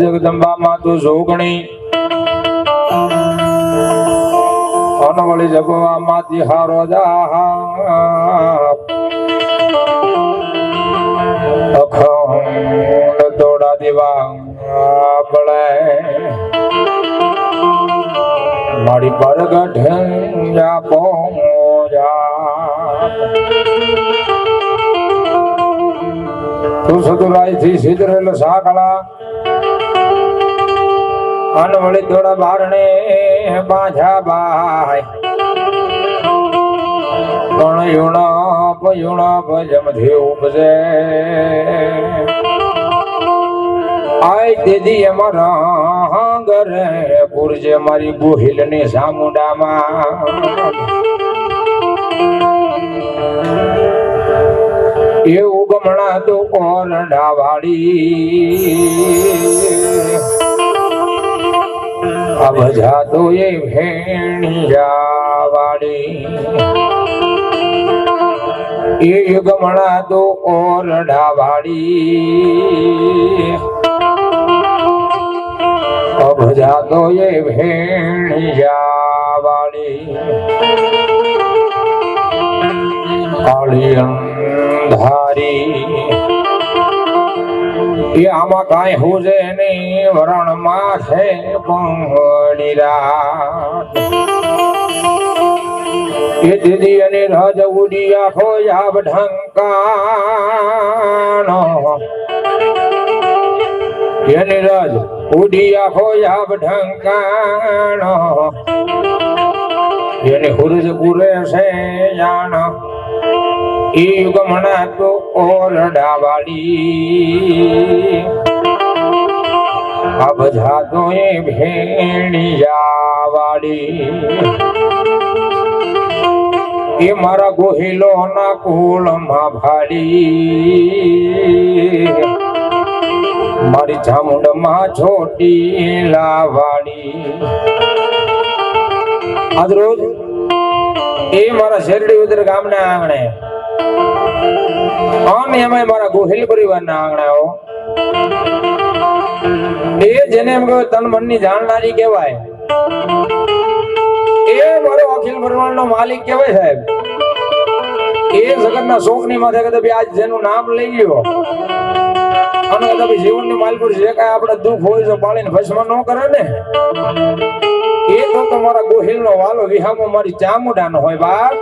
જગદંબા માતુ જોગણી અનવળી જગવા માતી હારો જા અખંડ દોડા દેવા બળે મારી પરગઢ જા પહોંચા તું સદુરાઈ થી સિદ્ધરેલ સાકળા અનવળી દોડા બારણે બાંધા બાય યુણ જમધે ઉપજે આય દીદી અમારા ઘરે પુરજે મારી ગોહિલ ને સામુડામાં એવું ગમણા તો ઓરડા વાળી અબજા તો એ ભેણિયા વાળી એ ગમણા તો ઓરડા વાળી અબજા તો એ ભેણિયા વાળી કાળી અંધારી એ આમાં કાંઈ હુજે નહીં વરણ માથે પંગડી રાત એ દીદી અને રાજ ઉડી આખો યાબ ઢંકાનો એને રાજ ઉડી આખો યાબ ઢંકાનો એને હુરજ પૂરે છે જાણ એ ગમણા તો ઓરડા વાળી અબજા તો એ ભેણિયા વાળી એ મારા ગોહિલો ના કુળ માં ભાડી મારી ચામુંડ માં છોટી લાવાડી આજ રોજ એ મારા શેરડી ઉદર ગામના આંગણે આમ એમાં મારા ગોહિલ પરિવારના આંગણાઓ એ જેને એમ કહેવાય તન મનની જાણનારી કહેવાય, એ મારો અખિલ બ્રહ્માંડનો માલિક કહેવાય સાહેબ. એ જગતના શોકની માથે કદાચ આજ જેનું નામ લઈ ગયો અને કદાચ જીવનની માલપુર જે કાંઈ આપણે દુઃખ હોય છે પાળીને ભસ્મ ન કરે ને, એ તો તમારા ગોહિલનો વાલો વિહામો મારી ચામુંડાનો હોય બાપ.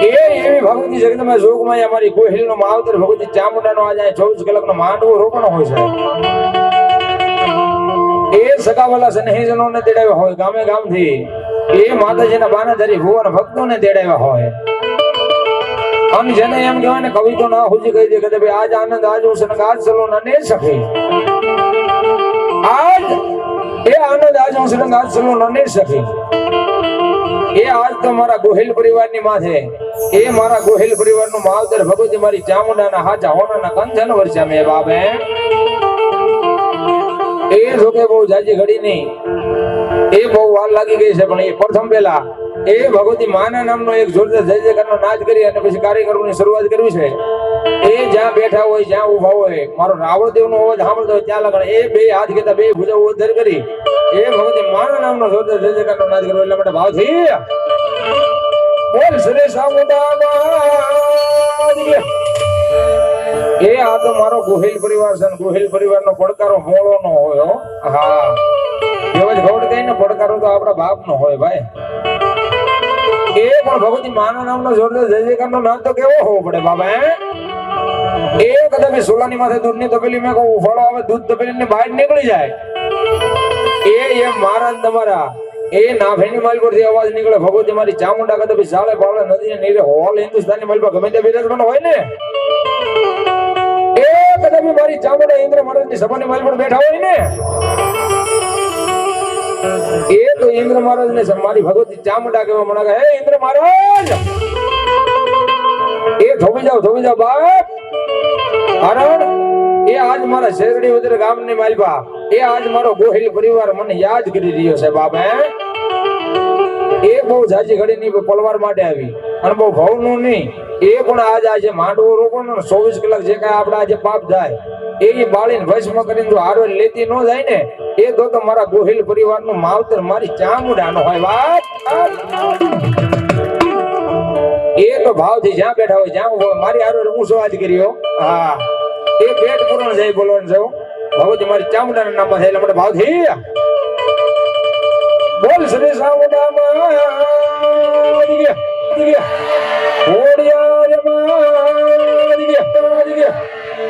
એ એવી ભગવતી જગતમાં જોગમાં અમારી ગોહિલનો માવતર ભગવતી ચામુંડાનો આજે 24 કલાકનો માંડવો રોપણો હોય છે. એ સગાવાલા સ્નેહીજનોને તેડાવ્યા હોય ગામે ગામથી, એ માતાજીના બાનાધારી ભુવન ભક્તોને તેડાવ્યા હોય. અને જેને એમ કહેવાય ને કવિ તો ના હુજી કહી દે કે ભાઈ આજ આનંદ આજ ઉસન આજ ચલો ન ને સખી, આજ એ આનંદ આજ ઉસન આજ ચલો ન ને સખી. એ આજ તો મારા ગોહિલ પરિવારની માથે, એ મારા ગોહિલ પરિવારનું માવતર ભગવતી મારી ચામુંડાના હાચા હોનાના કંચન વર્ષા મે બાબે. એ જોકે બહુ જાજી ઘડી નહીં, એ બહુ વાર લાગી ગઈ છે, પણ એ પ્રથમ પહેલા એ ભગવતી માના નામનો એક જોરદાર જય જયકારનો નાદ કરી અને પછી કાર્યક્રમની શરૂઆત કરવી છે. એ જ્યાં બેઠા હોય જ્યાં ઉભા હોય મારો રાવણદેવનો અવાજ સાંભળતો હોય ત્યાં લગણ એ બે હાથ કેતા બે ભુજા ઉદ્ધર કરી એ ભગવતી માના નામનો જોરદાર જય જયકારનો નાદ કરવો. એટલા માટે ભાવથી બોલ શ્રી સામુંડા. એ આ તો મારો ગોહિલ પરિવાર છે, ગોહિલ પરિવારનો પડકારો મોળો નો હોય. હા, એવા જ ગૌડ કઈ ને પડકારો તો આપણા બાપ નો હોય ભાઈ. એ પણ ભગવતી માના નામનો જોરદાર જય જયકારનો નાદ તો કેવો હોવો પડે બાબા. એ કદાચ સોલાની માથે દૂધની તપેલી મેં કહું ફળો આવે, દૂધ તપેલી ની બહાર નીકળી જાય, એ મારા તમારા એ નાભેની માલ પરથી અવાજ નીકળે ભગવતી મારી ચામુંડા કદાચ ચાલે પાલે નદી નીરે હોલ હિન્દુસ્તાની માલ પર ગમે તે બિરાજમાન હોય ને, એ કદાચ મારી ચામુંડા ઇન્દ્ર મહારાજની સભાની માલ પર બેઠા હોય ને, એ તો ઇન્દ્ર મહારાજ ને મારી ભગવતી ચામુંડા કેવા મણા હે ઇન્દ્ર મહારાજ, એ ધોબી જાવ બાપ. કારણ એ આજ મારા શેરડી ઉદર ગામની માલપા એ આજ મારો ગોહિલ પરિવાર મને યાદ કરી રહ્યો છે બાબા. એ બહુ જાજી ઘડી ની પલવાર માટે આવી અને બહુ ભાવનું નહીં, એ પણ આજે માંડવો રોપણ 24 કલાક જે કાંઈ આપડા આજે પાપ જાય એ બાળીને ભસ્મ કરીને જો હારો લેતી ન જાય ને, એ તો મારા ગોહિલ પરિવારનું માવતર મારી ચામુંડાનો હોય વાત. એ તો ભાવથી જ્યાં બેઠા હોય જ્યાં હોય મારી હારો ઊંચો આજ કર્યો. હા, એ પેટ પૂરણ જાય બોલવાનું છે ભગવતી મારી ચામુંડાના નામમાં થાય. એટલે ભાવથી બોલ શ્રી સામુંડામાં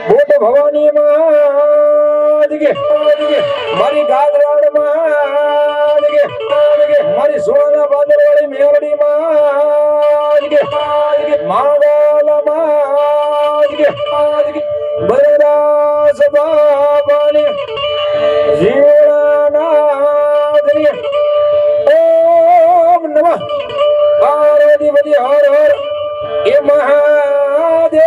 બોટ ભવાની મારી ગાગરાડ મારી સોના બાદરવાળી મેવડી બરદાસ બાબાની જીવનાનાથની ઓમ નમઃ પાર્વતી પતિ હર હર એ મહાદેવ.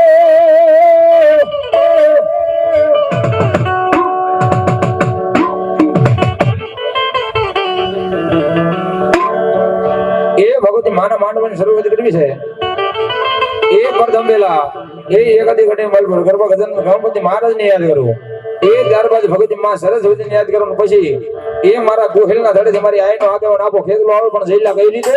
એ ભગવતી માના માંડવાની શરૂઆત કરવી છે. એ પ્રથમ પેલા એ એકાદી ઘટી માલ પર ગરબા ગણપતિ મહારાજ ને યાદ કરવું, એ ત્યારબાદ ભગવતી માં સરસ્વતી ને યાદ કરવાનું, પછી એ મારા ગોહિલ ના ધડે મારી આઈ નો આગેવાન આપો ખેતલો આવે પણ જઈલા કઈ રીતે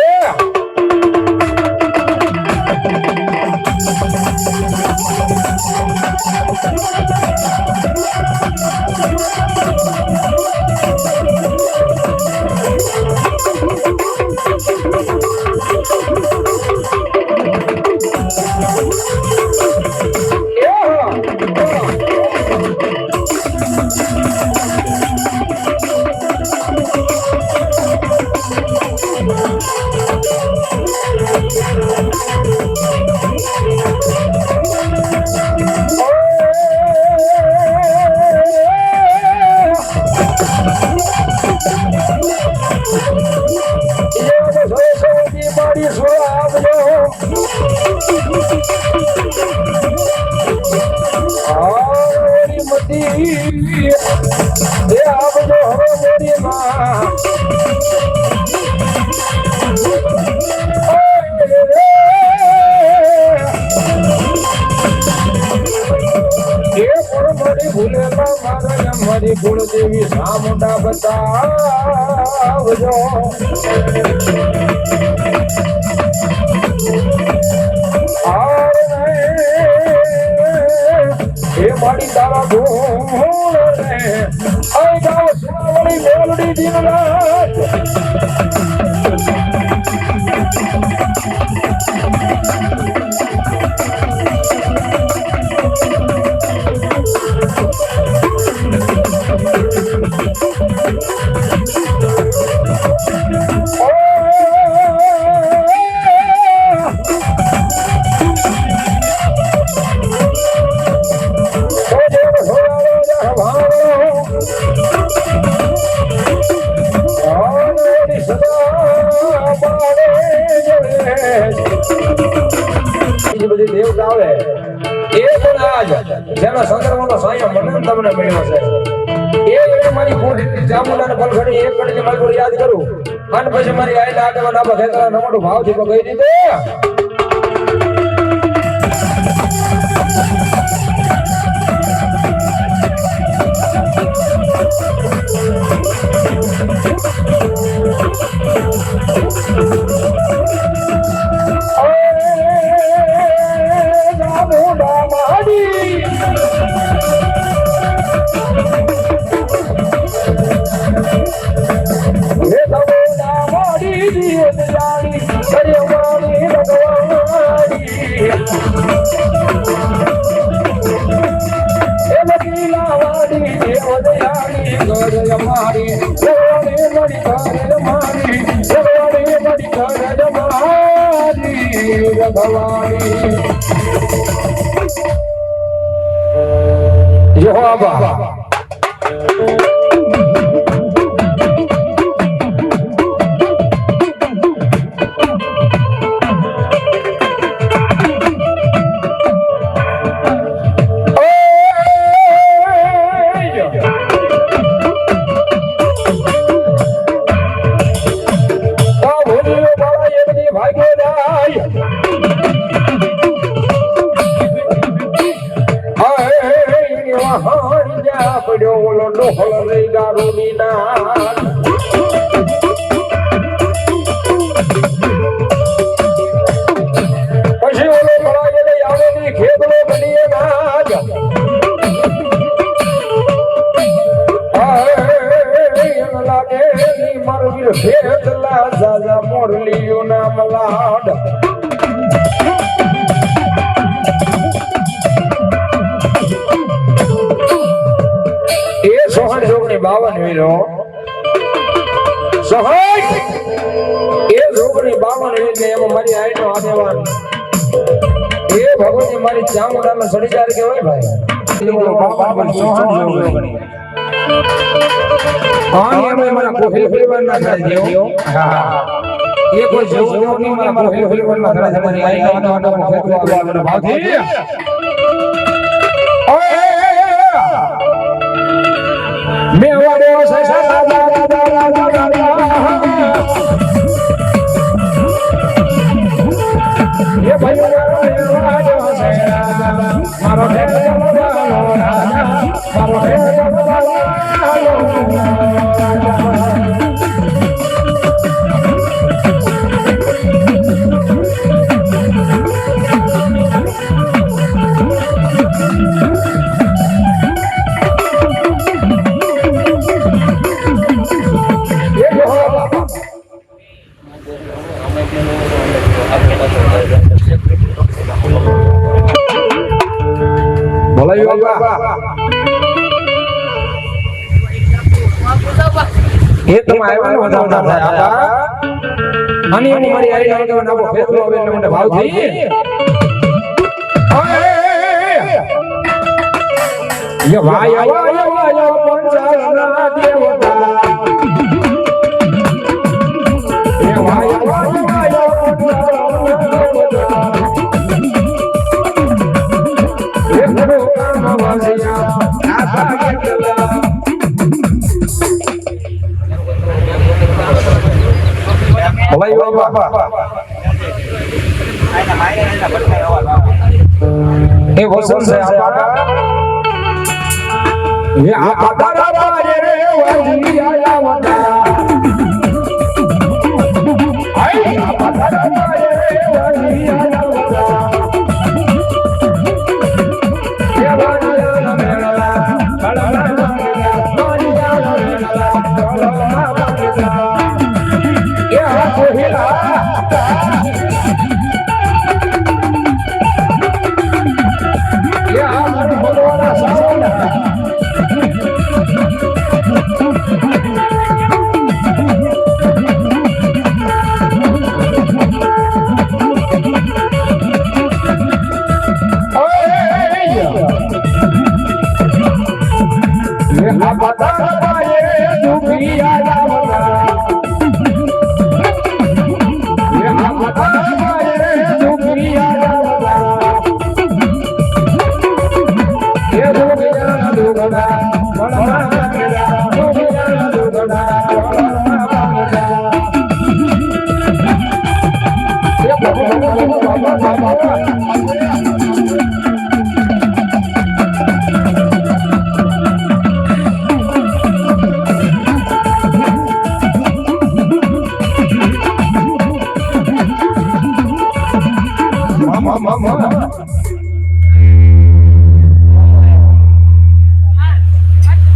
મેલડી ભૂલે મારા મારી કુળદેવી સામુંડા બતાવજો એ મારી તારા ગુણ રે આઈ ગાવ સુનાવણી મેલડી દિન રાત જેનો સંદર્ભનો સાયો મને તમને મળ્યો છે એ મારી પૂરી જામુલાને પલખડી એક કડી મારી યાદ કરું અને પછી મારી આઈના આગળ ના બખેતરા નમડો ભાવથી તો ગઈ દીધો મારી ચામુંડાનો સડીદાર કેવાય ભાઈ મારા કોફી ફ્લેવર ના થાય દેવો એ કોઈ જોવો નહીં મારા કોફી ફ્લેવર ના થાય મારી આઈનો આનો ફેરવો આવવાનો ભાવથી ઓય મે વાડ્યો છે સાદા એ ભાઈ મારો એ તમે આવ્યા ને વધાવતા થાય આપા અને હું મારી આઈ લાગે નાવો ફેસલો આવે એટલે મને ભાવ થઈ એ ભાઈ આવા પંચાલના દેવતા એ ભાઈ આવા એ ગુરુ કામ વાસિયા આતા કેટલા ભાઈ બાબા એ વસન છે આપા ये आतारा बाजे रे वाजी आया वतारा आई आतारा बाजे रे वाजी आया वतारा ये वाजिया ना मेला बड़ा वाजिया ना मेला बड़ा ये हाथ हिला ये हाथ बोलवाना सावना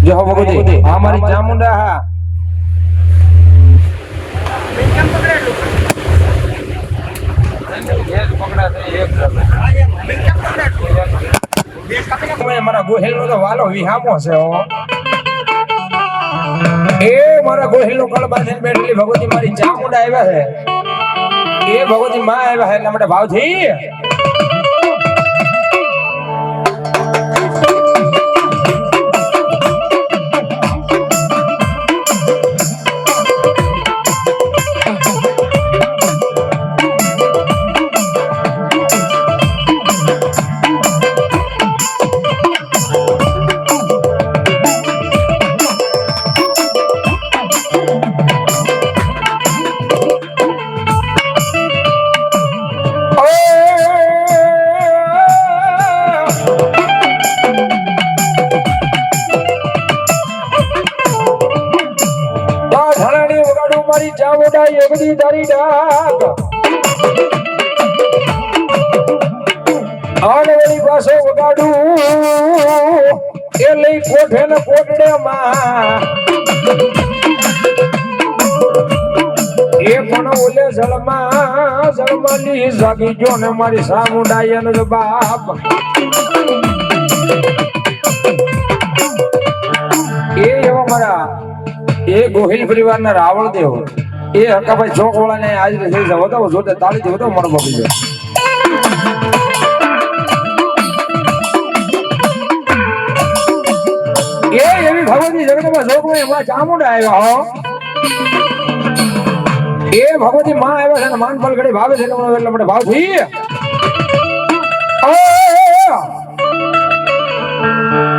जो भगवती हमारी चामुंडा हा મારા ગોહિલ નો તો વાલો વિહામો છે એ મારા ગોહિલ નો કળ બાંધીને બેઠેલી ભગવતી મારી ચામુંડા આવ્યા છે એ ભગવતી માં આવ્યા છે એટલે માટે ભાવથી ચામુંડા એકડી તારી ડાક આનવળી પાછો વગાડું એ લઈ કોઠે ને કોટડે માં એ પણ ઓલે જળમાની જાગી જો ને મારી ચામુંડા એનો બાપ એ એવા મારા એ ગોહિલ પરિવારના રાવણ દેવ એ હકાભાઈ ચોકવાળા ને આજ થઈ જાવ તો જોતે તાળી દેવ તો મણ બગી જાય એ એવી ભગવતી જગતમાં જોગમાં એમાં ચામુંડા આવ્યા હો એ ભગવતી માં આવ્યા છે ને માનફળ ઘડી ભાવે છે એટલે મને ભાવથી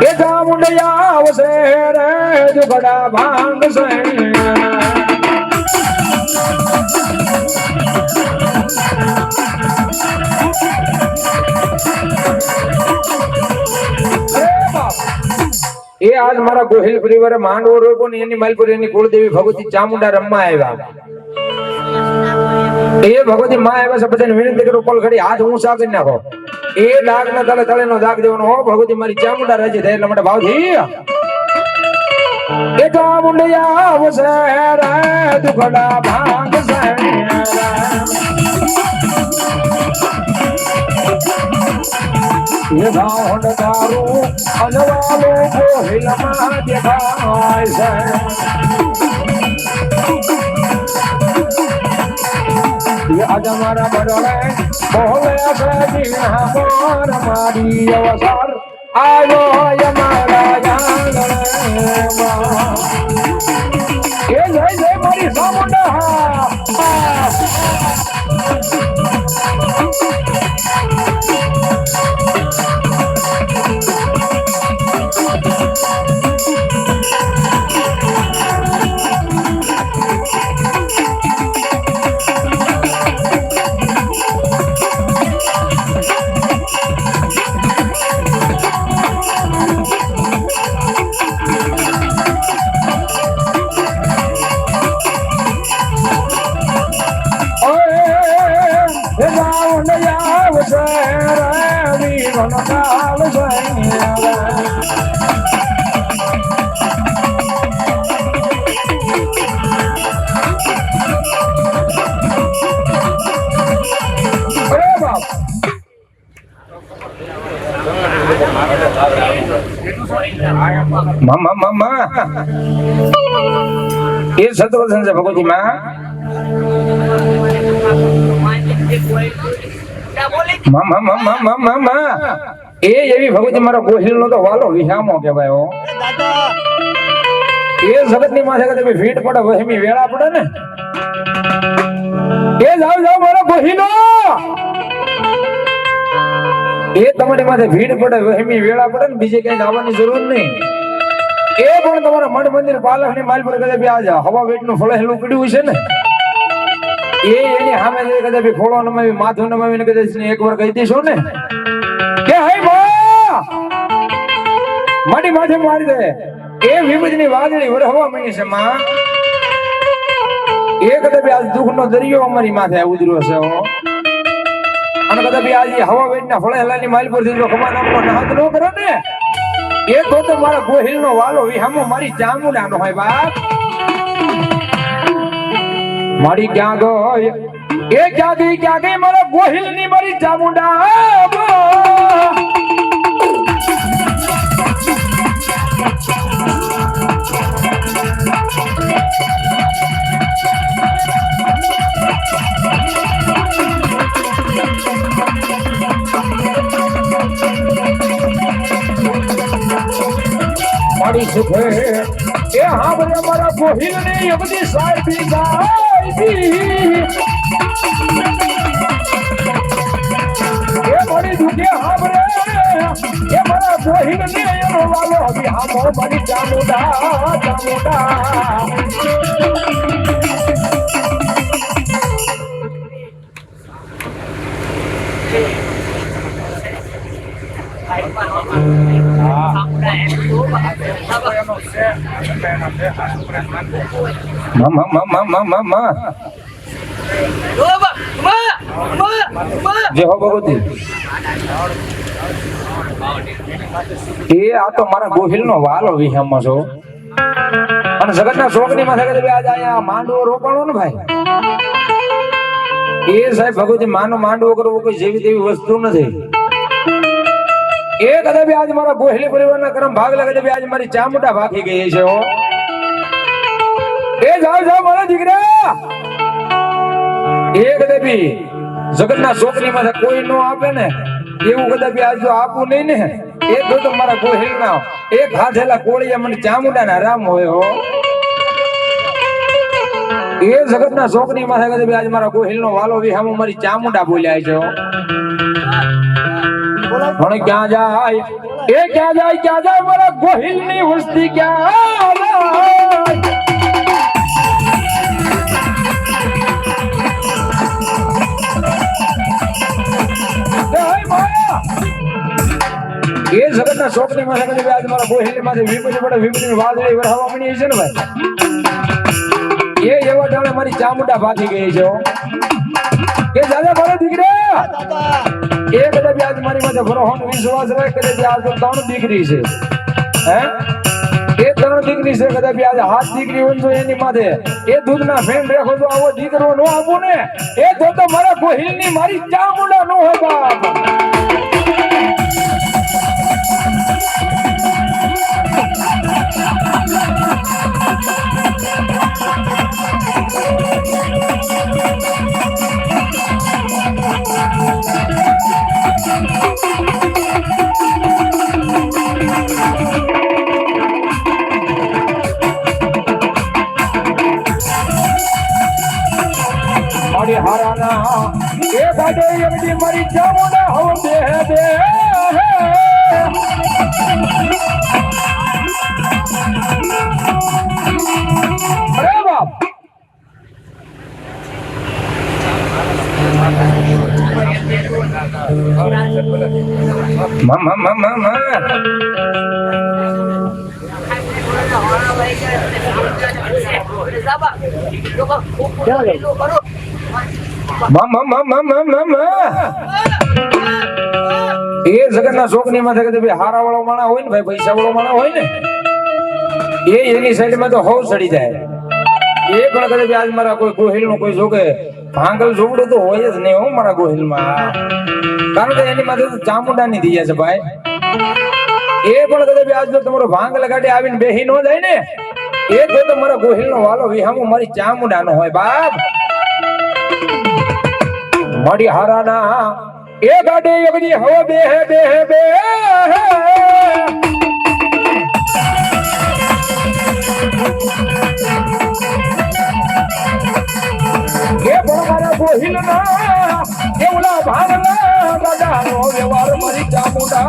એ ચામુંડા આવશે રે દુખડા ભાંગશે એ આજ મારા ગોહિલ પરિવારે માંડવો રોપ્યો ને એની માલપુર એની કુળદેવી ભગવતી ચામુંડા રમવા આવ્યા એ ભગવતી માં આવ્યા છે બધાને વિનંતી કરું પલ ઘડી હાથ ઊંચા કરી નાખો એ દાગ ના તલે તલે નો દાગ દેવાનો હો ભગવતી મારી ચામુંડા રાજી થાય એટલે માટે ભાવથી એ ચામુંડિયા આવશે રે દુખડા ભાંગશે ये गाँव दारू अनवालो गोहिल में देखाय ये आज हमारा बड़े बोले से दिन हमार मारी अवसर आयो हमारा जान ये जय मारी चामुंडा મામા મામા એ સતવસન છે ભગવતી માં મામા મામા મામા એ એવી ભગવતી મારો ગોહિલ નો તો વાલો વિહામો કહેવાય હો એ જગત ની માથે કદે ભીડ પડે વહેમી વેળા પડે ને એ જાવ જાવ મારો ગોહિલો એ તમારી માથે ભીડ પડે વહેમી વેળા પડે ને બીજે ક્યાંય જવાની જરૂર નહીં એ પણ તમારા મઠ મંદિર પાલખ ની માલ પર કદે બી આજા હવા વેટ નું ફળેલું પડ્યું છે ને એ એની સામે કદે બી ફોળો નમાવી માથું નમાવીને કદે એકવાર કહી દેશો ને કે હે બા મારી માથે મારી દે એ વિપદ ની વાદળી વરહવા મળી છે માં એ કદે બી આજ દુઃખ નો દરિયો અમારી માથે ઉતર્યો છે હો અને કદે બી આજ હવા વેટ ના ફળેલા ની માલ પર થી જો ખમા નામનો નાદ ન કરે ને એ તો મારા ગોહિલ નો વાલો વિહામો મારી ચામુંડા નો હોય બાપ મારી ક્યાં ગઈ એ ક્યાં ગઈ મારા ગોહિલ ની મારી ચામુંડા મારી સુખે એ હા ભલે મારા ગોહિલ ની બધી સાહેબી ગાયબી એ મારી દુખે હા ભલે એ મારા ગોહિલ ની એનો વાલો બી હામો મારી ચામુંડા મામા જય હો ભગવતી એ આ તો મારા ગોહિલ નો વાલો વિહામો છો અને જગત ના શોક ની માથે આજ અહીંયા માંડવો રોપાણો ને ભાઈ એ સાહેબ ભગવતી માનો માંડવો કરવો કોઈ જેવી તેવી વસ્તુ નથી એ કદાચ આજ મારા ગોહિલી પરિવારના કર્મ ભાગ લાગે છે આજ મારી ચામુંડા ભાગી ગઈ છે હો એ જાવ જાવ મારા દીકરા એ કદાચ જગત ના છોકરી માં કોઈ નો આપે ને એવું કદાચ આજ જો આપવું નહીં ને એ તો મારા ગોહિલ ના એક હાથેલા કોળિયા મને ચામુંડા ના રામ હોય હો એ જગત ના છોકરી માં કદાચ આજ મારા ગોહિલ નો વાલો વિહામો મારી ચામુંડા બોલ્યા છે પણ ક્યાં જાય એ ક્યાં જાય મારા ગોહિલ ની વસ્તી ક્યાં એ જગત ના શોક ની માથે આજ મારા ગોહિલ ની માથે વિપરી પડે વિપરી વાદળી વરહાવા મળી છે ને ભાઈ એ એવા ટાણે મારી ચામુંડા ભાગી ગઈ છે કે દાદા મારા દીકરા એ કદાચ આજ મારી માથે ભરોહો વિશ્વાસ રહે કદાચ આજ તો 3 દીકરી છે હે એ 3 દીકરી છે કદાચ આજ હાથ દીકરી હોય તો એની માથે એ દૂધ ના ફેન રેખો તો આવો દીકરો નો આપો ને એ તો મારા ગોહિલ ની મારી ચામુંડા નો હોય બાપ મારી હારાના એ બાડે એમની મારી ચામુંડા હો દે અરે બાપ મામા એ જગત ના શોક ની માથે હારા વાળો માણા હોય ને ભાઈ પૈસા વાળો માણા હોય ને એ એની સાઈડ માં તો હોવ ચડી જાય એ પણ કદાચ આજ મારા કોઈ ગોહિલ નું કોઈ જોકે ભાંગલ ઝોપડું તો હોય જ નહીં હો મારા ગોહિલ માં કારણ કે એની માથે ચામુંડા ની દિયા છે ભાઈ એ પણ કદાચ આજ જો તમારો ભાંગ લગાડી આવીને બેહી ન જાય ને એ તો તમારા ગોહિલ નો વાલો વિહામો મારી ચામુંડા નો હોય બાપ મારી હારાના એ ગાડે એકની હવે બેહે બેહે બે એ પણ મારા ગોહિલ ના એવલા ભાંગલા ગાડા નો વ્યવહાર મારી ચામુંડા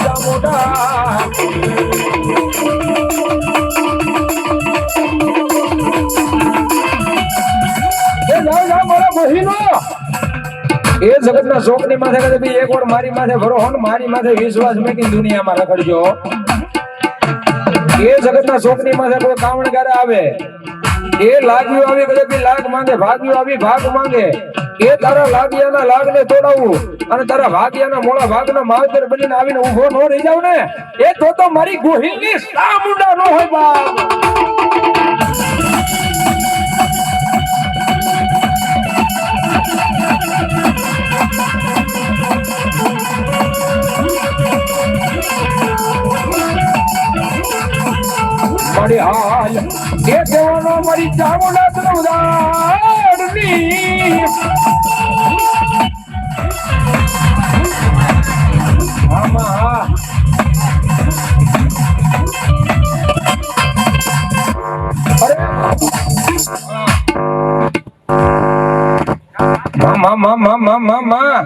ચામુંડા એ જગત ના શોક ની માથે કદે એક વાર મારી માથે ભરો હો મારી માથે વિશ્વાસ મેકી દુનિયામાં રખડજો એ જગત ના શોક ની માથે કોઈ કાવણગાર આવે એ લાગ્યું આવી કદે લાગ માંગે ભાગ્યું આવી ભાગ માંગે એ તારા લાગ્યાના લાગ ને તોડાવવું અને તારા ભાગ્યાના મોળા ભાગના માવતર બનીને આવીને ઊભો ન રહી જાવ ને એ તો મારી ગોહિલ ની સામુંડા નો હોય બાપ મારી હાલ એ દેવાનો મારી ચામુંડા ઉદાડની મામા અરે મામા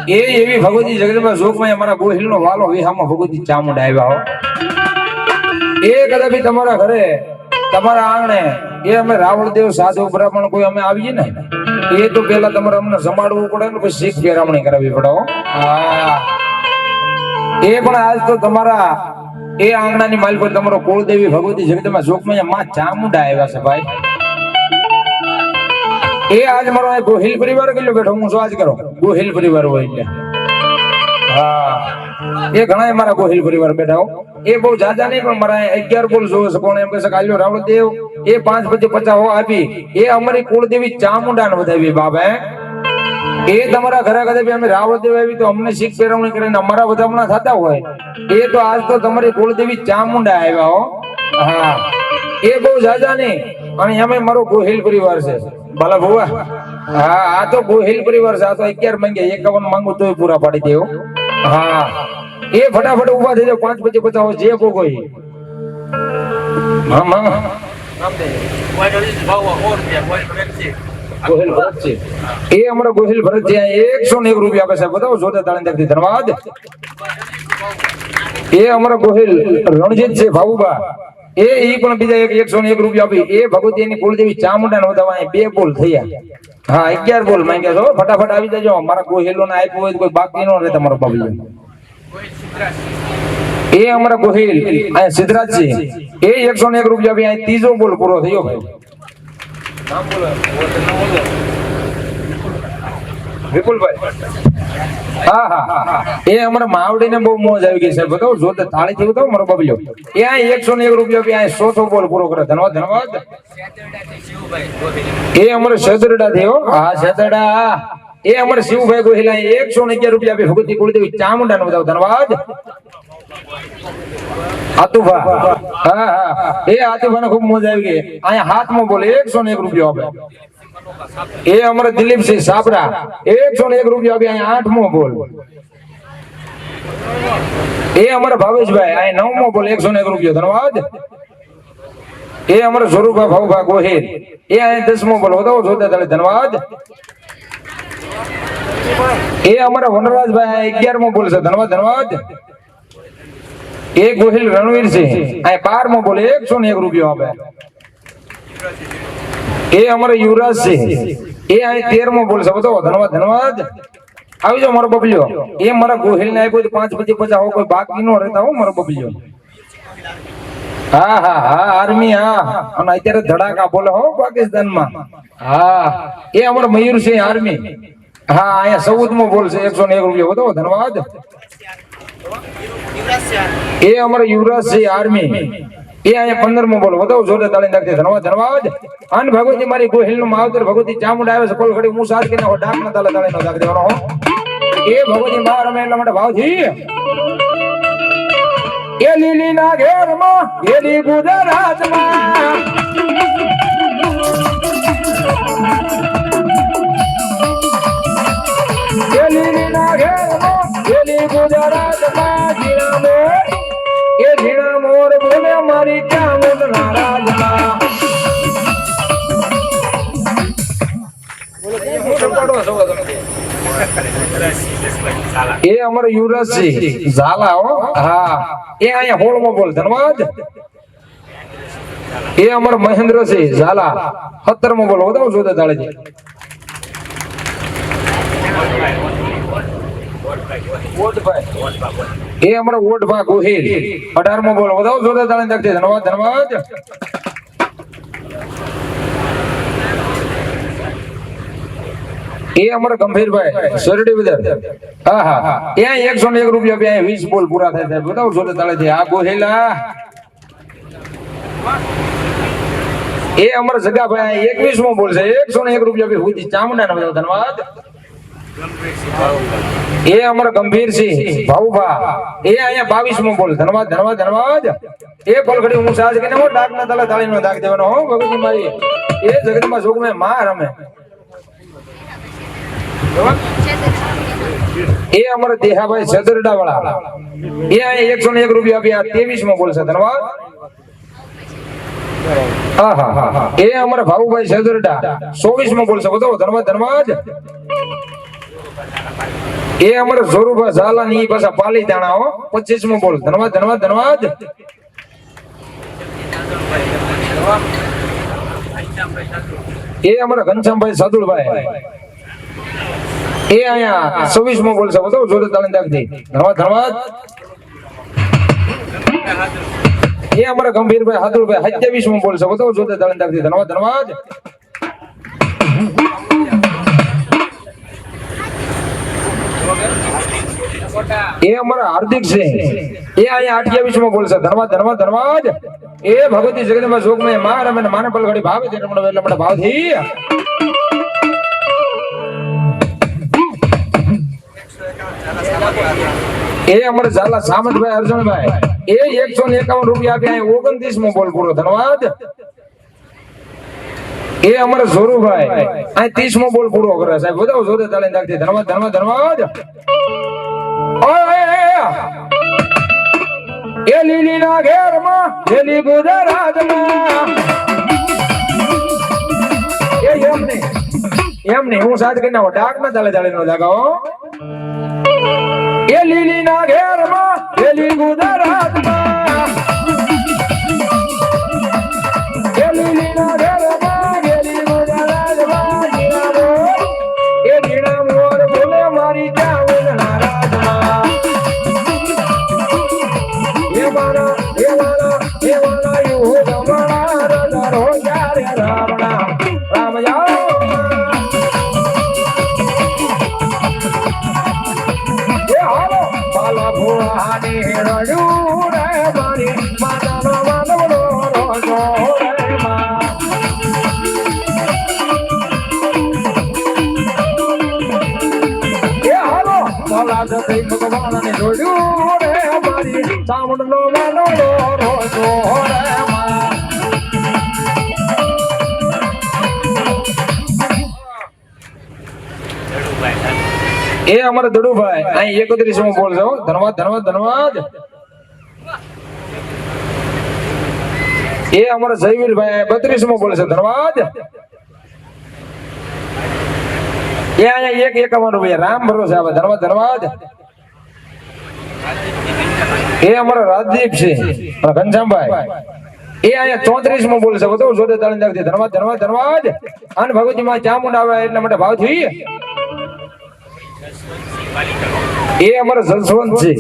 એ એવી ભગવતી જગદંબા જોગમાં અમારા ગોહિલ નો વાલો વિહામાં ભગવતી ચામુંડા આવ્યા હો એ કદાપી તમારા ઘરે તમારા આંગણે એ અમે રાવણદેવ સાધુ બ્રાહ્મણ કોઈ અમે આવીએ ને એ તો પેલા તમારે અમને સંભાળવું પડે ને પછી શીખ પેરામણી કરાવવી પડે હા એ પણ આજ તો તમારા એ આંગણાની માલ પર તમારો કુળદેવી ભગવતી જગદંબા જોગમાં માં ચામુંડા આવ્યા છે ભાઈ એ આજ મારો ગોહિલ પરિવાર કેટલો બેઠો હું શું આજ કરો ગોહિલ પરિવાર હોય એટલે હા એ ઘણા મારા ગોહિલ પરિવાર બેઠા હો એ બહુ જાજા નહીં પણ મારા 11 બોલ જોવે છે કોણ એમ કહે છે કાલ્યો રાવણદેવ એ 5-50 હો આપી એ અમારી કુળદેવી ચામુંડા ને વધાવી બાબા એ તમારા ઘરે કદાચ અમે રાવણદેવ આવી તો અમને શીખ પેરવણી કરીને અમારા વધામણા થતા હોય એ તો આજ તો તમારી કુળદેવી ચામુંડા આવ્યા હો હા એ બહુ જાજા નહીં અને અમે મારો ગોહિલ પરિવાર છે ભલા ભુવા હા આ તો ગોહિલ પરિવાર છે આ તો 11 માંગે 51 માંગુ તોય પૂરા પાડી દેવો હા એ ફટાફટ ઉભા થઈ જાવ 5-50 જે કોઈ મામા નામ દે ગોહિલ ભરત છે એ અમારો ગોહિલ ભરત છે 101 રૂપિયા આપે છે બતાવો જોતા તાળી તકતી ધન્યવાદ એ અમારો ગોહિલ રણજીત છે ભાવુબા એ પણ બીજા 101 રૂપિયા આપી એ ભગવતી એની કુળદેવી ચામુંડા નો દવા 2 બોલ થયા હા 11 બોલ માંગ્યા છો ફટાફટ આવી જજો મારા ગોહિલો ને આપ્યું હોય કોઈ બાકી નો રહે તમારો બાબુ એ અમારા ગોહિલ આ સિદ્ધરાજ છે એ 101 રૂપિયા આપી આ ત્રીજો બોલ પૂરો થયો ભાઈ નામ બોલો વિપુલભાઈ હા હા એ અમારા માવડીને બહુ મોજ આવી ગઈ છે બતાવો જોતે તાળી થી બતાવો મારો બબલ્યો એ આ 101 રૂપિયા આપી આ 100 બોલ પૂરો કરે ધન્યવાદ ધન્યવાદ એ અમારે શેતરડા થયો હા શેતરડા એ અમારે શિવભાઈ ગોહિલા 111 રૂપિયા આપી ભગવતી કુળદેવી ચામુંડા નો બતાવો ધન્યવાદ આતુભા હા હા એ આતુભા ને ખૂબ મોજ આવી ગઈ અહીંયા હાથમાં બોલે 101 રૂપિયા આપે એ અમારે દિલીપસિંહ સાબરા 101 રૂપિયા આપી અહીંયા 8મો બોલ એ અમારે ભાવેશભાઈ અહીંયા 9મો બોલ 101 રૂપિયા ધન્યવાદ એ અમારે સ્વરૂપા ભાવભા ગોહિલ એ અહીંયા 10મો બોલ બતાવો જોતા તાળી ધન્યવાદ એ અમારા વનરાજભાઈ 11મો બોલ છે ધન્યવાદ ધન્યવાદ એ ગોહિલ રણવીર છે આ 12મો બોલ 101 રૂપિયા આપે એ અમારો યુવરાજ છે એ આ 13મો બોલ છે બતાવો ધન્યવાદ ધન્યવાદ આવી જાઓ મારો બબલ્યો એ મારા ગોહિલ ને આપ્યો 5-50 હો કોઈ બાકી નો રહેતા હો મારો બબલ્યો હા હા હા આર્મી હા અને અત્યારે ધડાકા બોલે હો પાકિસ્તાન માં હા એ અમારો મયુર છે આર્મી હા અહીંયા 14મો બોલ છે 101 રૂપિયા બતાવો ધન્યવાદ એ અમારો યુવરાજ છે આર્મી એ અહીંયા 15મો બોલ બતાવો જોડે તાળી નાખતી ધન્યવાદ ધન્યવાદ અન ભગવતી મારી ગોહિલ નું માવતર ભગવતી ચામુંડા આવે છે કોલ ઘડી હું સાથ કે ડાક ના તાળે તાળી નો નાખ દેવાનો એ ભગવતી માર અમે એટલા માટે ભાવથી એ લીલી ના ઘેરમાં એલી ગુજરાતમાં એ લીલી ના ઘેરમાં એલી ગુજરાતમાં ઝીણા મોર બોલે મારી ચામુંડ ના રાજમાં એ અમારો યુવરાજસિંહ ઝાલા હો હા એ અહીંયા હોળમાં બોલ ધન્યવાદ એ અમારો મહેન્દ્રસિંહ ઝાલા 17માં બોલ વધાવો જોતા તાળેજી એ અમારો વોટભા ગોહિલ 18માં બોલ વધાવો જોતા તાળે નાખજે ધન્યવાદ ધન્યવાદ એ અમારા ગંભીરભાઈ શરડી વિદર હા હા ત્યાં 101 રૂપિયા બે 20 બોલ પૂરા થાય સાહેબ બતાવો જોડે તાળે છે આ ગોહેલા એ અમારા જગાભાઈ 21મો બોલ છે 101 રૂપિયા બે હુજી ચામુંડા ના બતાવો ધન્યવાદ એ અમારા ગંભીરસિંહ ભાઉભા એ અહીંયા 22મો બોલ ધન્યવાદ ધન્યવાદ ધન્યવાદ એ પલખડી હું સાજ કે નો ડાક ના તાળે તાળીનો દાગ દેવાનો હો ભગવતી મારી એ જગતમાં જોગ મે માં રમે એ અમારા દેહાભાઈ સદરડા વાળા એ અહીંયા 101 રૂપિયા આપ્યા 23માં બોલશે ધન્યવાદ હા હા હા એ અમારા ભાવુભાઈ સદરડા 24માં બોલશે બતાવો ધન્યવાદ ધન્યવાદ એ અમારા જોરુભા ઝાલા ની પાછા પાલી દાણા હો 25માં બોલ ધન્યવાદ ધન્યવાદ ધન્યવાદ એ અમારા ઘનશ્યામભાઈ સાદુલભાઈ એ અહીંયા 26માં બોલશે બતાવો જોડે તાળે નાખજે ધન્યવાદ ધન્યવાદ એ અમારા ગંભીરભાઈ હાદુલભાઈ 27માં બોલશે બતાવો જોડે તાળે નાખજે ધન્યવાદ ધન્યવાદ એ અમારા હાર્દિક છે એ અહીંયા 28માં બોલશે ધન્યવાદ ધન્યવાદ ધન્યવાદ એ ભગવતી જગદંબા જોગમાં માર અને માને પલગડી ભાવે છે એટલે મને ભાવથી એ અમારે ઝાલા સામંતભાઈ અર્જુનભાઈ એ 151 રૂપિયા આપ્યા 29માં બોલ પૂરો ધન્યવાદ એ અમારે જોરુભાઈ આ 30માં બોલ પૂરો કરે સાહેબ બતાવો જોડે તાળે નાખજે ધન્યવાદ ધન્યવાદ ધન્યવાદ એ લીલી ના ઘેરમાં લીલી ગુજરાતમાં એ એમ નહીં હું સાથ કરીને ડાક ના તાળે તાળે નો દાગાઓ એ લીલી ના ઘેરમાં લીલી ગુજરાતમાં એ લીલી ના ઘેરમાં લીલી ગુજરાતમાં એ ઝીણા મોર બોલે મારી ચામુંડ ના રાજમાં એ વાના યુ ગમણા રદરો યારે રામણા રામ ભોળાની રડું રે મારી માતાનો વાદળો રોજો રે માં એ હાલો ભોળા જતી ભગવાનને જોડ્યું રે મારી ચામુંડનો વાદળો રોજો રે માં એ અમારે દડુભાઈ અહીં 31માં બોલજો ધન્યવાદ ધન્યવાદ ધન્યવાદ એ અમારે જયવીરભાઈ 32માં બોલશે ધન્યવાદ એ અહીંયા 51 રૂપિયા રામ ભરોસે આવે ધન્યવાદ ધન્યવાદ એ અમારો રાજદીપ છે ઘનશ્યામભાઈ એ અહીંયા 34માં બોલશે બતાવો જોડે તાળી નાખજે ધન્યવાદ ધન્યવાદ ધન્યવાદ અને ભગવતી માં ચામુંડ આવે એટલા માટે ભાવથી એ અમારો જસવંત છે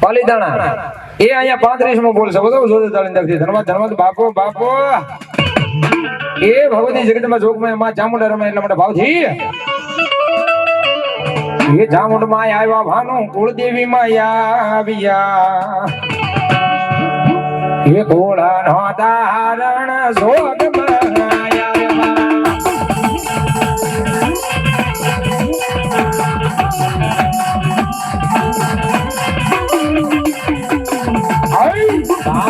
પાલીદાણા એ અહીંયા 35માં બોલશે બતાવો જોડે તાળી નાખજે ધન્યવાદ ધન્યવાદ બાપો બાપો એ ભગવતી જગદંબા જોગમાં માં ચામુંડા રમે એટલા માટે ભાવથી એ ચામુંડ માં આવ્યા ભાનું કુળદેવી માં આવ્યા એ ઘોડા નો તારણ જોગ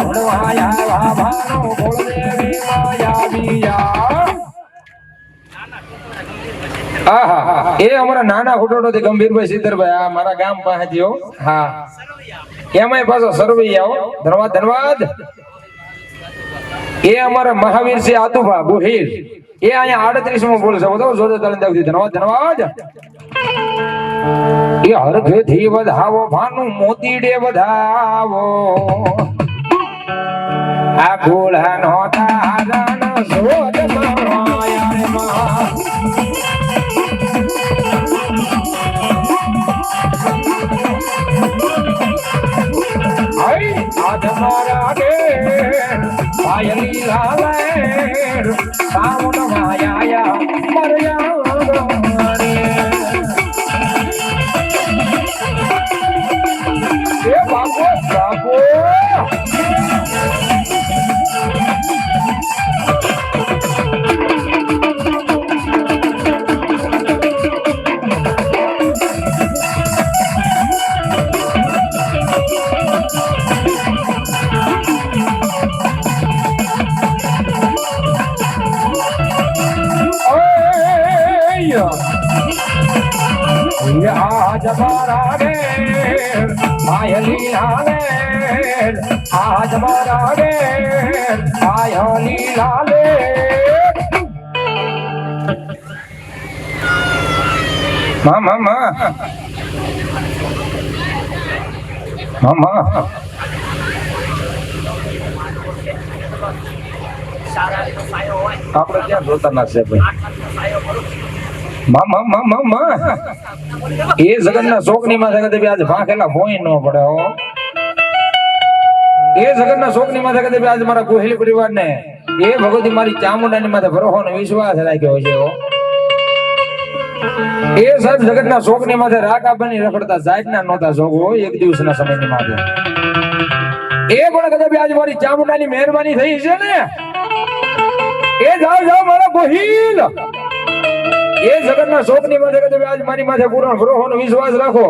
ભણવાયા ભાનો ગોળદેવી માયા બીયા આહા એ અમારા નાના ખોટોડો થી ગંભીરભાઈ સિદ્ધરભાઈ આ મારા ગામ પાસે થયો હા એમાંય પાછો સરવૈયા ધન્યવાદ ધન્યવાદ એ અમારા મહાવીર છે આતુભા ગોહિલ એ અહીંયા 38 બોલે છે બધો જોડે તળંદાવથી ધન્યવાદ ધન્યવાદ એ હરખેથી વધાવો ભાનું મોતીડે વધાવો આ ગોળાનો તારણ શોધ માયા મા આજ મારા ગે પાયલી લાવે સાવન માયા મર્યા એ બાપો બાપો आज मारा गे पायली लाले आज मारा गे पायली लाले मामा मामा આપણે ક્યાં જોતા ના છે ભાઈ એ જગત ના શોક ની માથે કદે આજ ભાખેલા મોઈ ન પડે હો એ જગત ના શોક ની માથે કદે આજ મારા ગોહિલ પરિવાર ને એ ભગવતી મારી ચામુંડા ની માથે ભરોસો ને વિશ્વાસ રાખ્યો છે હો એ સબ જગત ના શોક ની માથે રાકા બની રખડતા જાત ના નોતા જોગો એક દિવસ ના સમય ની માથે એ પણ કદે આજ મારી ચામુંડા ની મહેરબાની થઈ છે ને એ જાઓ જાઓ મારા ગોહિલ એ જગત ના શોક ની માથે કદે આજ મારી માથે પૂરો ભરોસો નો વિશ્વાસ રાખો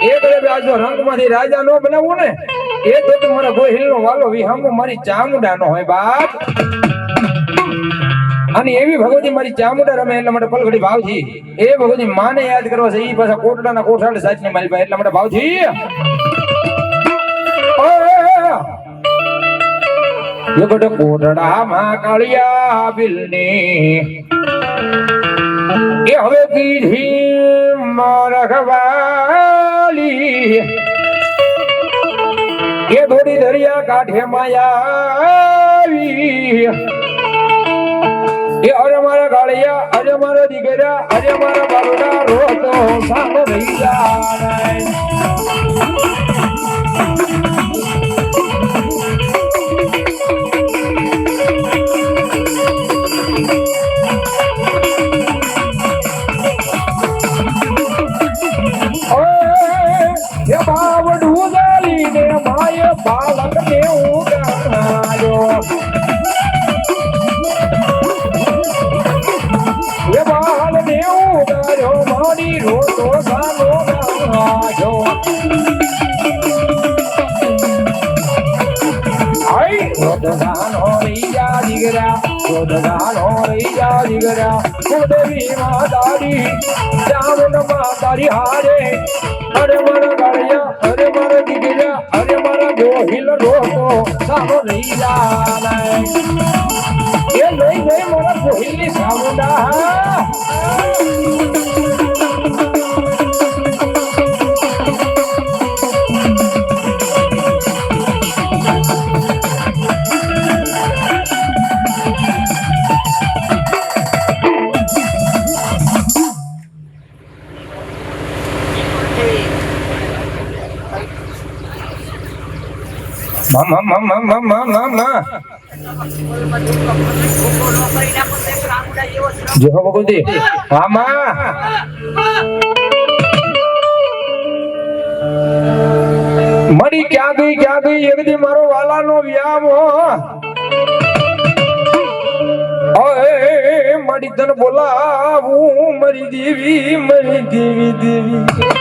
એ કદે આજ જો રંગ માંથી રાજા નો બનાવો ને એ તો તમારા ગોહિલ નો વાલો વિહંગો મારી ચામુંડા નો હોય બાપ અને એવી ભગવતી મારી ચામુંડા રમે એટલા માટે પલખડી ભાવથી એ ભગવતી માને યાદ કરવા છે ઈ પાછા કોટડા ના કોઠાડ સાચ ની મારી પાસે એટલા માટે ભાવથી એ ગોટે કોટડા માં કાળિયા બિલની એ હવે કીધી રખવાલી એ દોડી દરિયા કાંઠે માયાવી એ અરે મારા ગાળિયા અરે મારા દીકરા અરે મારા બારોડા રોતો સામો રહી જાય બાવડું જાલીને માય બાલક ને ઉગાડ્યો એ બાલ ને ઉગાડ્યો મારી રોતો સાનો ગાડ્યો આઈ રોદગાન હોઈયા દીગરા રોદગાન હોઈયા દીગરા કોદેવી માતારી ચામુંડ માતારી હારે અરે મારા ગાળિયા અરે મારા દીકરા અરે મારા ગોહિલ રોતો સાનો રહી જાય એ લઈ ગઈ મારા ગોહિલ ની ચામુંડા જો ભગવતી મામા મરી ક્યાં ગઈ એક દી મારો વાલાનો વ્યામો ઓએ મરી તને બોલાવું મરી દેવી દેવી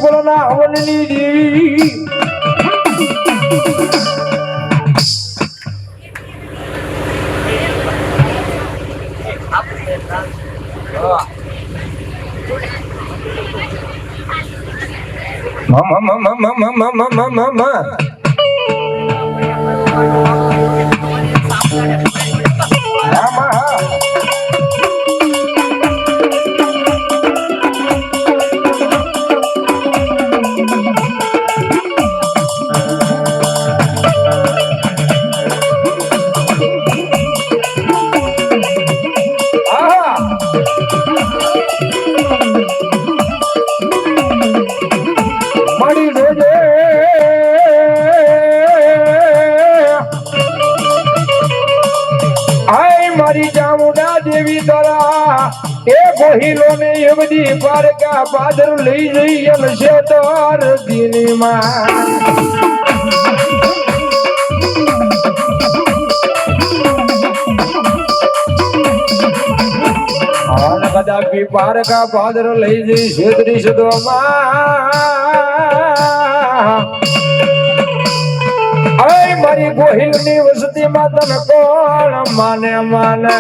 ગોકુળના હવનની દેવી મારી ચામુંડા દેવી તારા એ ગોહિલો ને એ બધી પારકા પાદર લઈ જઈ છે તાર દીની માં કદાપી પારકા પાદર લઈ જઈ છેતરી સદો મારી ગોહિલ ની વસતી માં તને કોણ માને માને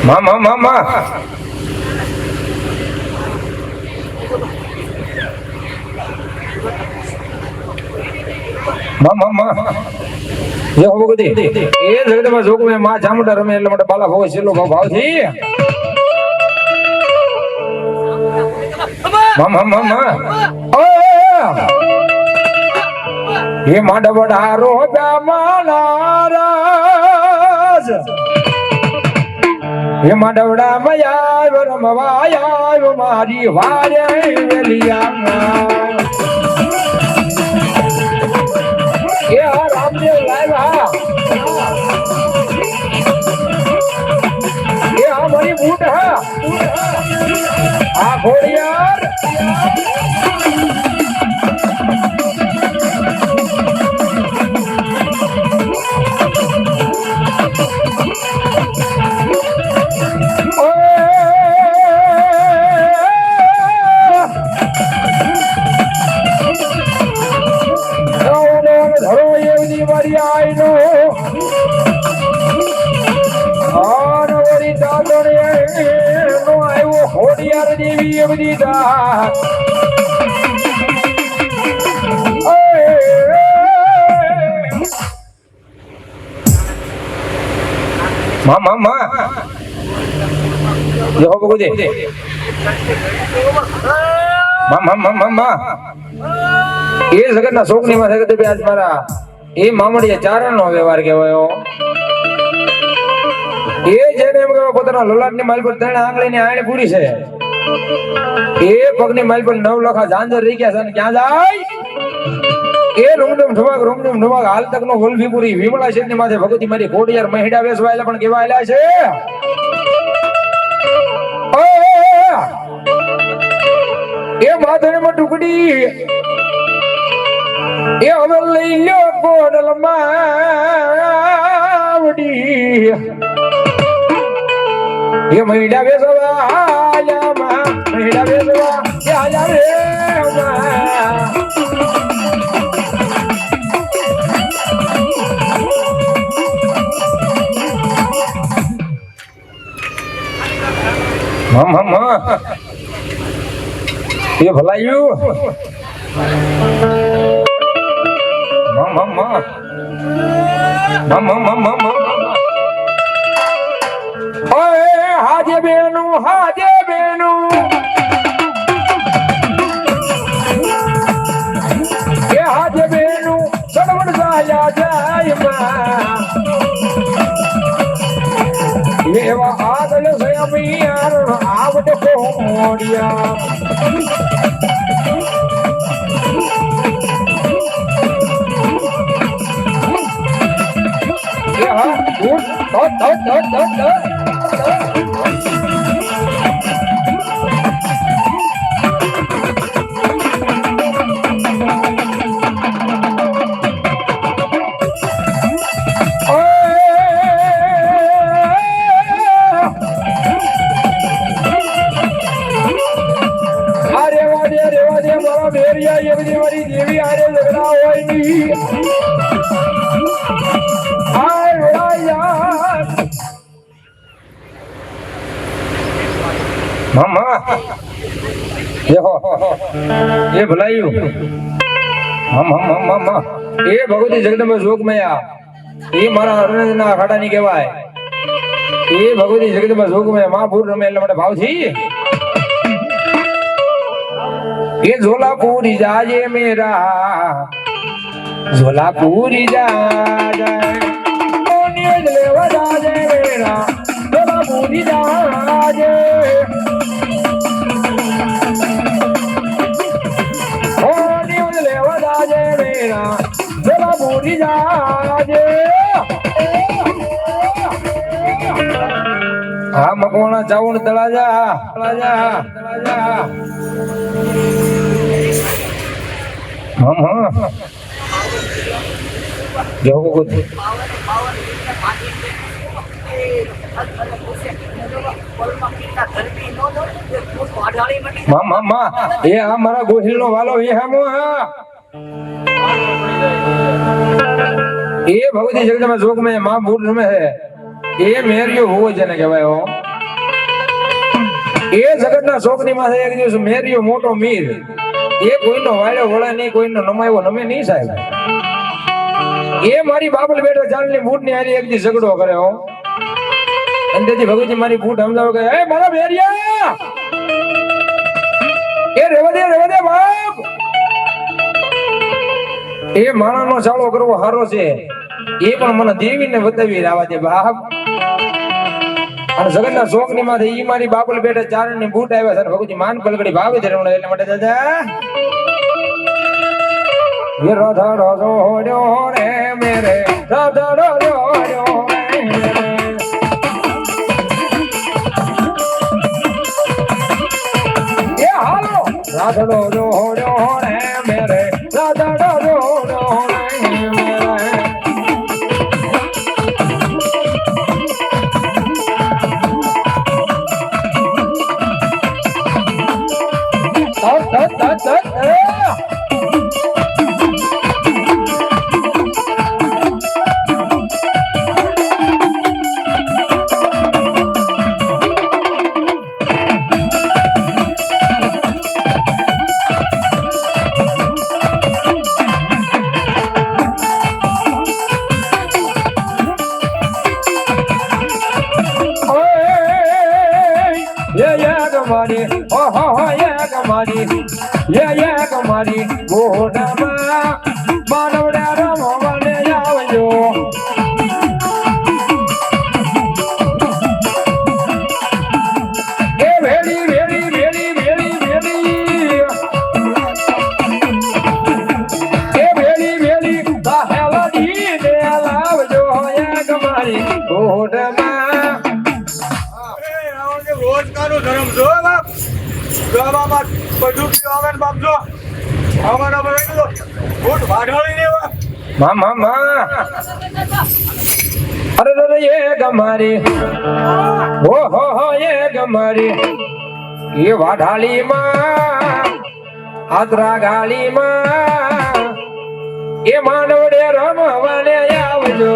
મામા મામા મામા જે હો ગદી એ જગતમાં જોગ મે માં ચામુંડા રમે એટલે માટે બાલા ભોગ છેલ્લો ભાવ થી મામા એ માંડ વડારો બ્યામાનારાજ એ માંડવડા મયા રમવાયા મારી વારે વેલિયા એ રામદેવ લાવ્યા એ મારી બૂટ આ ઘોડિયાર દેવી એ બધી મામા જો હો બગુદે મામા એ જગતના શોકની માં જગત આજ મારા એ મામડીયા ચારણ નો વ્યવહાર કહેવાયો એ જેને એમ કહેવાય પોતાના લોલાટની માલ પર ત્રણ આંગળીની આણી પૂરી છે એ પગની માલ પર 9 લાખ ઝાંઝર રહી ગયા છે ક્યાં જાય એ રૂમડમ ઠુમાક હાલ તક નો ગોલભીપુરી વિમળા શેરની માથે ભગવતી મારી ઘોડિયાર મહેડા વેસવાયેલા પણ કેવાયેલા છે એ માથામાં ટુકડી એ હવે લઈ લ્યો ગોડલ માવડી એ મહેડા વેસવા મહેડા વેસવા આયા રે મામા એ ભલાયું મામા ઓય હાજે બેનું એ હાજે બેનું સડવડ જાયા જાય માં એવા આગળ સયમિયાર આવડે કોડિયા એ હા મામા દેખો એ ભલાયું મામા એ ભગવતી જગદંબા જોગમયા એ મારા અરણના અખાડાની કહેવાય એ ભગવતી જગદંબા જોગમયા મહાપુર રમે એટલે માટે ભાવથી એ ઝોલાપુરી જાજે મેરા ઝોલાપુરી જાજે ઓનિયજ લેવા જાજે મેરા ઝોલાપુરી જાજે ઓનિયજ લેવા જાજે મેરા ઝોલાપુરી જાજે હા મકવાણા ચાવણ તળાજા જવું કુછ મામા એ આ મારા ગોહિલ નો વાલો એ હામો એ ભગવતી જગદંબા જોગ મેં માં બૂટ રમે હે એ મેરિયો હોવો જેને કહેવાય હો એ જગતના શોકની માથે એક દિવસ મેરિયો મોટો મીર એ કોઈનો વાળ્યો વળે નહીં કોઈનો નમાયો નમે નહીં સાહેબ એ મારી બાબલ બેઠો ચાલની બૂટ ની હારી એક દી ઝઘડો કરે હો અને તેથી ભગવતી મારી બૂટ સમજાવે કે એ મારા મેરિયા એ રેવા દે બાપ એ માણાનો ચાળો કરવો હારો છે એ પણ મને દેવીને બતાવી રાવા દે બાપ અને જગતના શોક ની માથે ઈ મારી બાપલ બેઠે ચારણ ની બૂટ આવ્યા છે ભગવતી માન પલકડી ભાવે છે એટલે માટે દાદા ये राधा राधो रो रे मेरे राधा राधो रो रे मेरे ये हालो राधा राधो रो रे मेरे राधा राधो रो रे मेरे કમારી ગોડામાં માનવડા રમવાને આવજો એ વેડી વેડી વેડી વેડી વેડી એ વેડી વેડી સાહેલા દી દે લાવજો એ કમારી ગોડામાં રોજ કાનો ધર્મ જો બાપ જો બાપ બધું પીવાવે ને બાપ જો અમારા પર ફૂટ વાઢાળી દેવા મામા અરે રે એ ગમારી હો એ ગમારી એ વાઢાળી માં આદરા ગાળી માં એ માનવડે રમવાને આવજો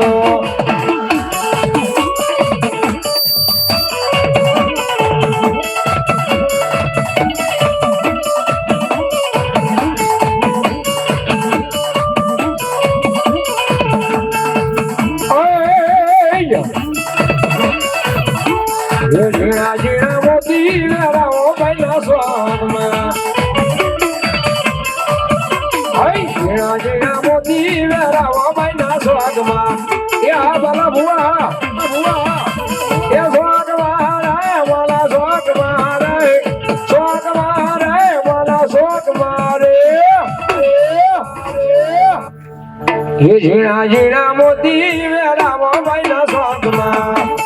ઝીણા ઝીણા મોતી વેરાઓ ભાઈના સ્વાદમાં ઝીણા ઝીણા મોતી વેરાઓ ભાઈના સ્વાદમાં એ આ બાલા ભુવા એ સ્વાગ મારે વાલા સ્વાગ મારે વાલા સ્વાગ મારે એ ઝીણા ઝીણા મોતી વેરાઓ ભાઈના સ્વાદમાં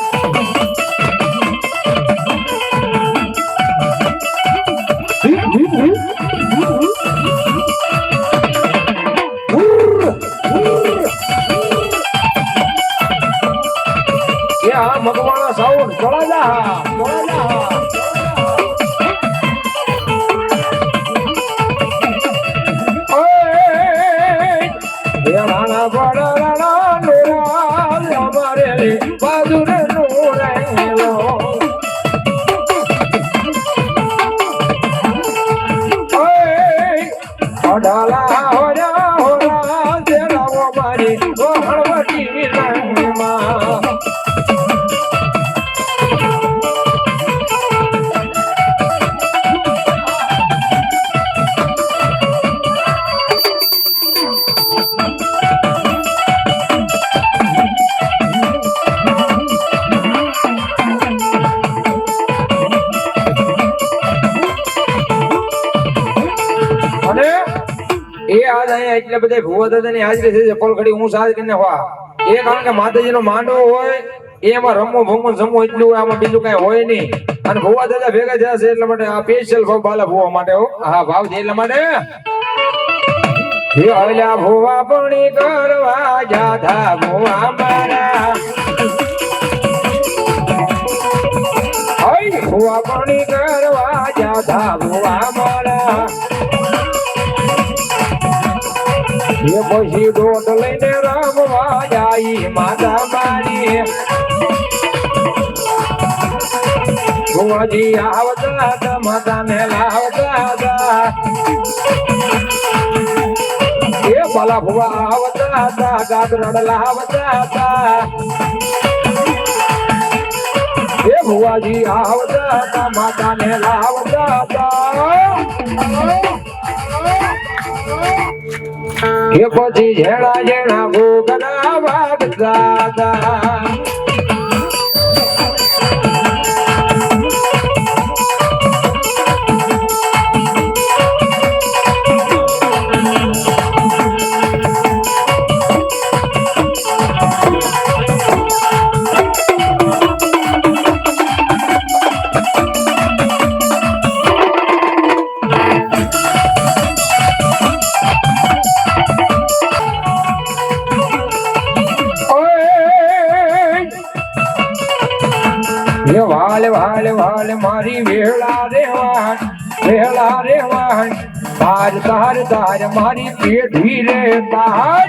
મગવાણા સાઉન્ડ ચોળા જા રાણા બડા રાણા નોરા અમારે બાજુ રે નોરા અહીંયા એટલે બધા ભુવા દાદાની હાજરી છે પોલખડી હું સાજ કરીને હવા એ કારણ કે માતાજીનો માંડવો હોય એમાં રમવું ભમવું જમવું એટલું હોય આમાં બીજું કઈ હોય નહીં અને ભુવા દાદા ભેગા થયા છે એટલા માટે આ સ્પેશિયલ ભાવ બાલા ભુવા માટે હો હા ભાવ છે એટલા માટે હે ઓલા ભુવા પણી કરવા જાધા ભુવા મારા હઈ ભુવા પણી કરવા જાધા ભુવા મારા એ પછી દોટ લઈને રમવા જાય માતા મારી ભુવાજી આવતા હતા માતાને લાવતા હતા એ બાલા ભુવા આવતા હતા ગાદરડ લાવતા હતા એ ભુવાજી આવતા હતા માતાને લાવતા હતા એ પછી ઝેડા ઝેડા ભોગના વાગતા હતા વાલે વાલે વાલે મારી વેળા રે વાણ તાર તાર તાર મારી પેઢી રે તાર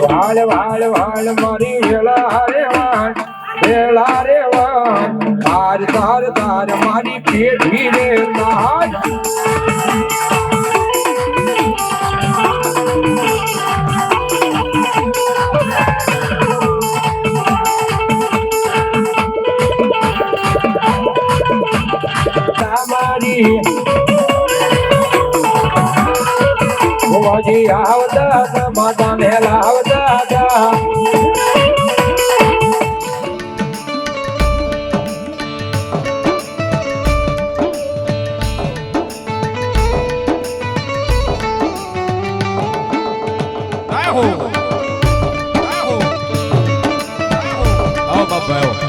વાલે વાલે વાલે મારી વેળા રે વાણ તાર તાર તાર મારી પેઢી રે તાર ભુવાજી આવતા હતા માતાને લાવતા હતા આવો બાપા આવો